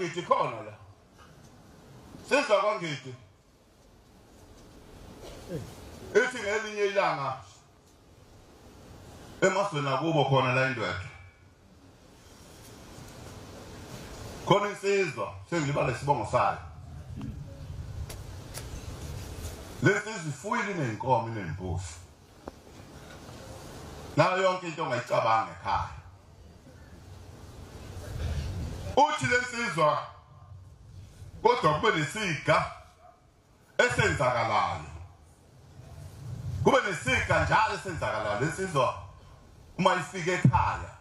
kwaNgidi khona la sizwa kwaNgidi ethi ngelinye ilanga emasweni akubo khona la indwethu khona insizwa sengilibala isibongo sayo lesizwe ifuyile nenkomo nembuzi nayo yonke into ongayicabanga ekhaya uthi lesizwa kodwa kube nesiga esenzakalayo kube nesiga njalo esenzakalayo lesizwa uma ifike ekhaya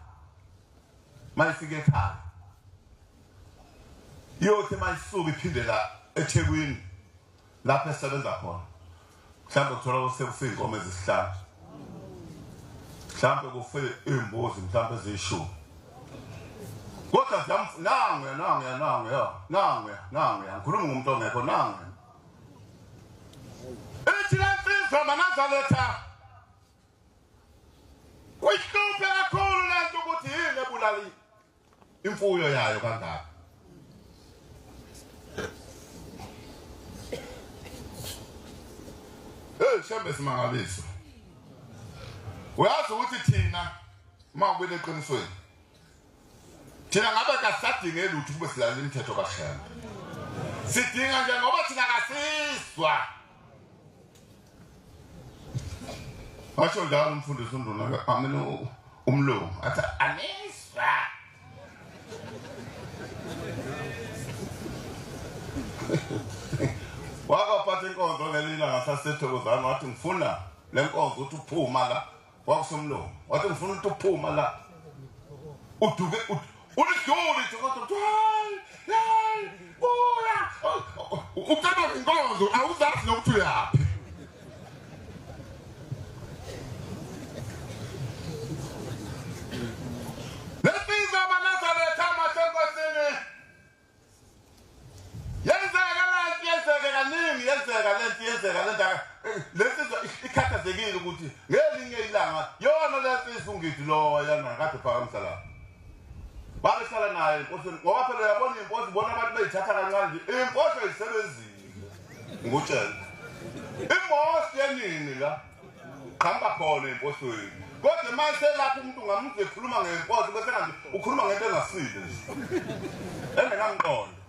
yothi mayisuka iphindela eThekwini lapho esebenza khona mhlawumbe kuthola sekufika ezisihlanu mhlawumbe kufe imbuzi mhlawumbe ezishumi kodwa nanguya ngikhuluma ngumuntu ongekho nanguya ethi lensizwa maNazaretha kuyihluphe kakhulu lento ukuthi yini ebulali imfuyo yayo kangaka Shembe simangaliso uyazi ukuthi thina mawubele eqinisweni thina ngabe kasadinge lutho kube silala imithetho kaShembe sidinga nje ngoba thina kasiswa asho njalo umfundisi uNduna amene umlungu athi aniswa wakaphatha inkonzo ngelila ngasasethokozana wathi ngifuna lenkonzo uthi uphuma la wakusomlomo wathi ngifuna ukuthi uphuma la uduke uliduli kodwa hayi buya ucaba inkonzo awuzazi nokuthi uyapi lesizwe maNazaretha masenkosini yenzeka lento lesizwe ikhathazekile ukuthi ngelinye ilanga yona lesizwe uNgidi lo yana kade phakamisa la babehlala naye inkosini ngoba phela yabona imposi bona abantu beyithatha kancane nje imposi ayisebenzile ngutshela imposi yenini la qhamba khona imposweni kodwa manje lapho umuntu ngamuzwe ekhuluma ngemposi bese kanti ukhuluma ngento engasile nje engenamqondo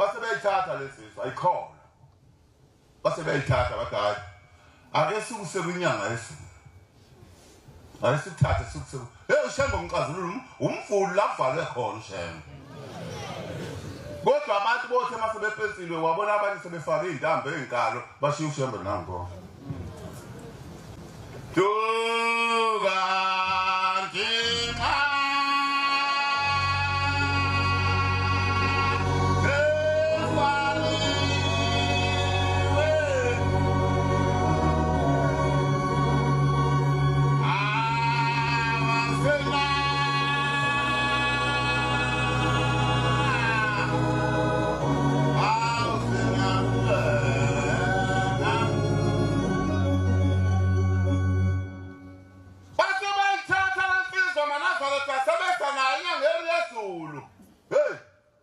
basebeyithatha lesizwe ayikhola basebeyithatha bathi hayi ake sikusekunyanga yesu ayisithathe sikuseku Shembe umqazululo umfulu lavalwe khona Shembe kodwa abantu bothe masebephensilwe wabona abanye sebefaka izintambo ezinkalo bashiya uShembe nango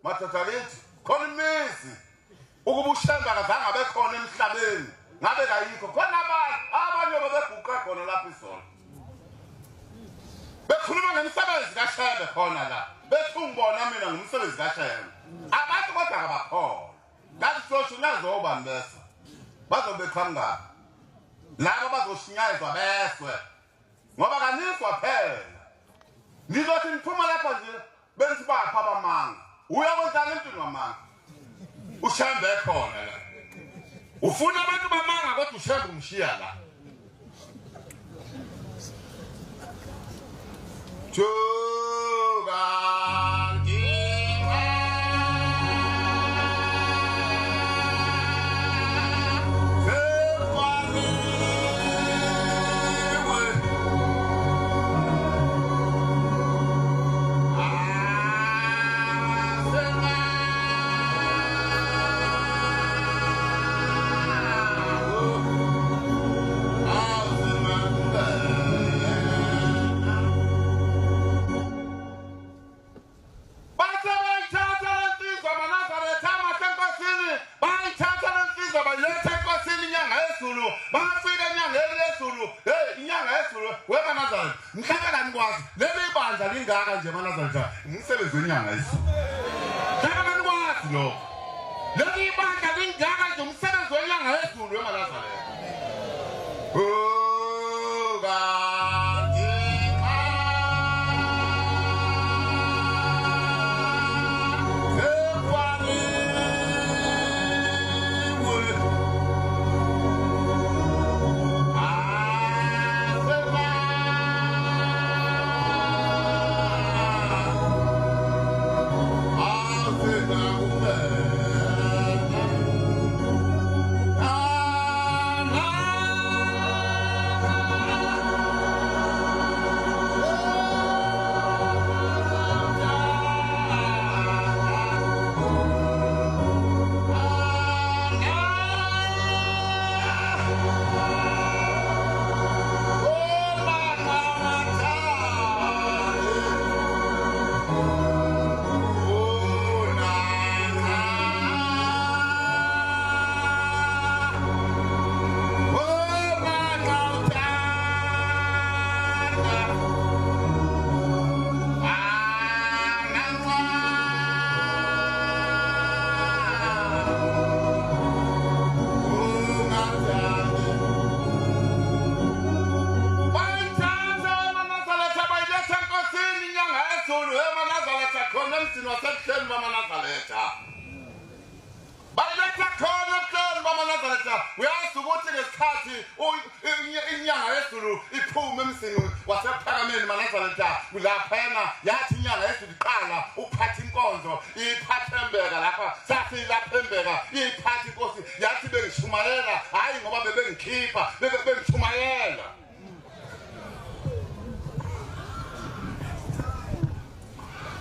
Mathathakithi khona imisi ukuba uShembe akazange abe khona emhlabeni ngabe kayikho khona abanye bebeguqa khona lapha izolo bekhuluma ngemisebenzi kaShembe khona la bethi ngibona mina ngumsebenzi kaShembe abantu kodwa abakhona ngathi soshinyaza obambesa bazobekhanga labo bazoshinyazwa beswe ngoba kaniswa phela nizothi niphuma lapha nje benzi bapha abamanga uyakwenza into nomanga uShembe khona la ufuna abantu bamanga kodwa uShembe umshiya la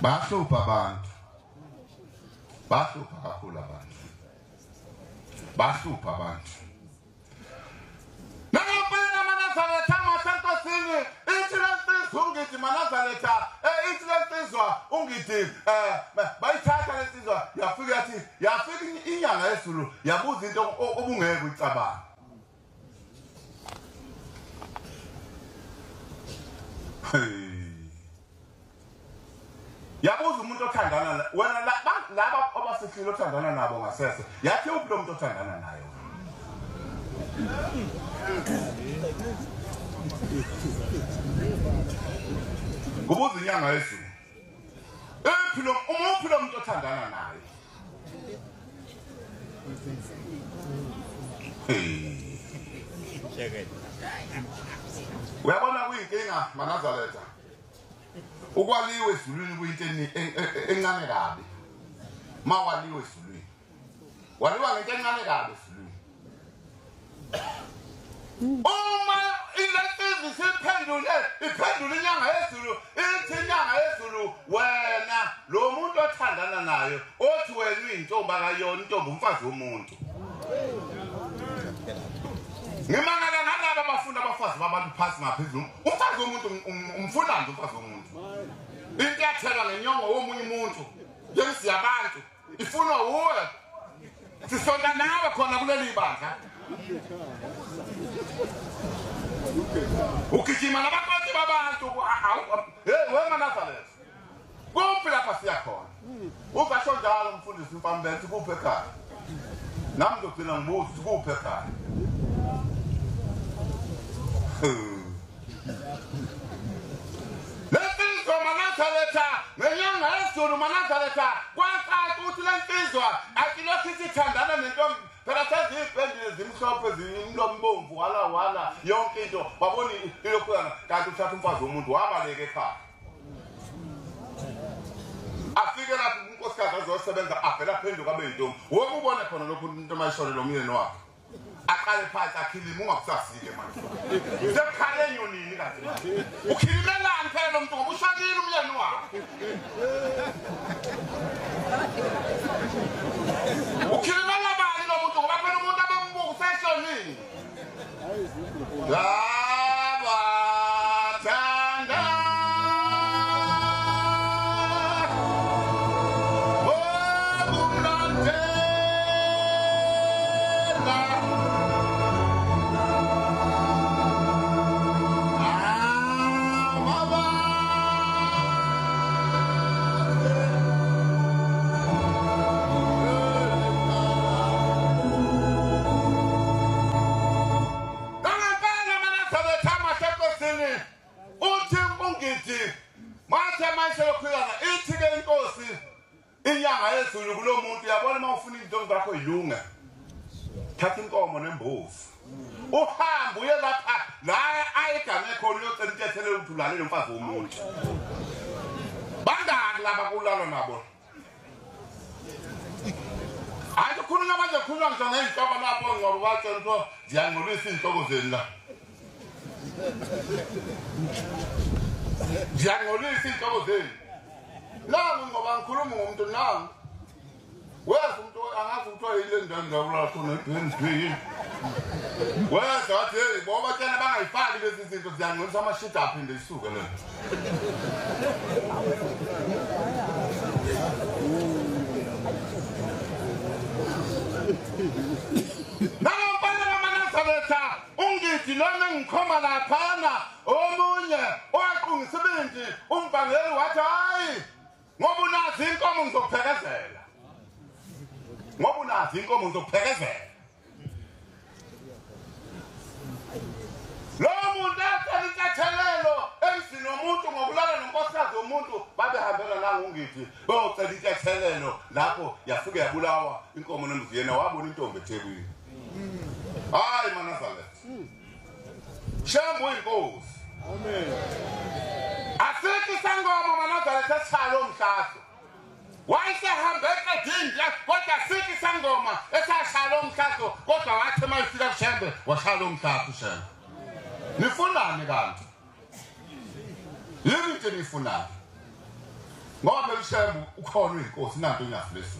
Bahlupha abantu. Bahlupha kakhulu abantu. Bahlupha abantu. Nangempela Manazaretha masenkosini, ithi ungithi Manazaretha, ithi lensizwa ungithi bayithatha lensizwa yafika inyanga yesulu yabuza into obungeke uyicabanga. Yabuza umuntu othandana wena laba abasihlilo othandana nabo ngasese yathi uphi lo muntu othandana naye kubuza inyanga yesulu uphi lo muntu othandana naye uyabona kuyinkinga Manazaretha ukwaliwe ezulwini kuyinto encane kabi mawaliwe ezulwini waliwa ngento encane kabi ezulwini uma ilesizi iphendule inyanga yezulu ithi inyanga yezulu wena lo muntu othandana nayo othi wena uyintombi akayona intombi umfazi womuntu ngimangala nalabo abafunda abafazi babantu phasi ngaphezulu umfazi womuntu umfuna nje umfazi womuntu into yathela ngenyongo womunye umuntu njengesiyabantu ifuna uwe sisonda nawe khona kuleli bandla ukijima nabakhonti babantu wena Manazaretha kuphi lapha siyakhona ukasho njalo umfundisi uMfambele kuphi ekhaya nami ngizogcina ngibuza kuphi ekhaya lensizwa Manazaretha ngenyanga yezulu Manazaretha kwacaca ukuthi lensizwa akilokhu isithandana nentombi phela seziphendile zimhlophe zimlombomvu wala yonke into babona ilokhuyana kanti uthatha umfazi womuntu wabaleka ekhaya afike lapho unkosikazi azosebenza avela phenduka abe yintombi woke ubone khona lokhu into mayishone lo myeni wakhe aqale phansi akhilima ungakusasike manje usekhale enyonini kanti ukhilimelani phela lo muntu ngoba ushadile umyeni wakhe ukhilimela bani lo muntu ngoba phela umuntu abambuka useshonini inyanga yezulu kulo muntu yabona mawufuna izinto zakho ilunga thatha inkomo nembuzi uhamba uye lapha la ayigame khona uyocela intethele ukuthi ulalele umfazi womuntu bangaki laba kulala nabo ayi kukhulunywa manje kukhulunywa ngisho ngeyinhloko lapho ngoba batshela ukuthi ziyangcolisa izinhloko zenu la ziyangcolisa izinhloko zenu nami ngoba ngikhuluma ngomuntu nami wazi umuntu angazi ukuthi ayile ndawo ngawula khona ebhenzi wazi athi hey ngoba tjena bangayifaki lezi zinto ziyangcolisa amashit aphinde isuke le ungithi lona ngikhoma laphana omunye owaqungisibindi umbangeli wathi hayi ngoba unazi inkomo ngizokuphekezela ngoba unazi inkomo ngizokuphekezela lo muntu acela intethelelo emzini womuntu ngokulala nonkosikazi womuntu babehambela la ungithi bayocela intethelelo lapho yafika yabulawa inkomo nembuzi yena wabona intombi eThekwini hayi Manazaretha Shambo inkosi amen asithi sangoma Manazaretha esalo umhlaso wayesehambe eqedini kodwa sithi sangoma esashalo umhlaso kodwa wathi mayifika kuShembe washalo umhlaso uShembe nifunani kanti yini into nifunani ngoba uShembe ukhona inkosi nanto ingaflesu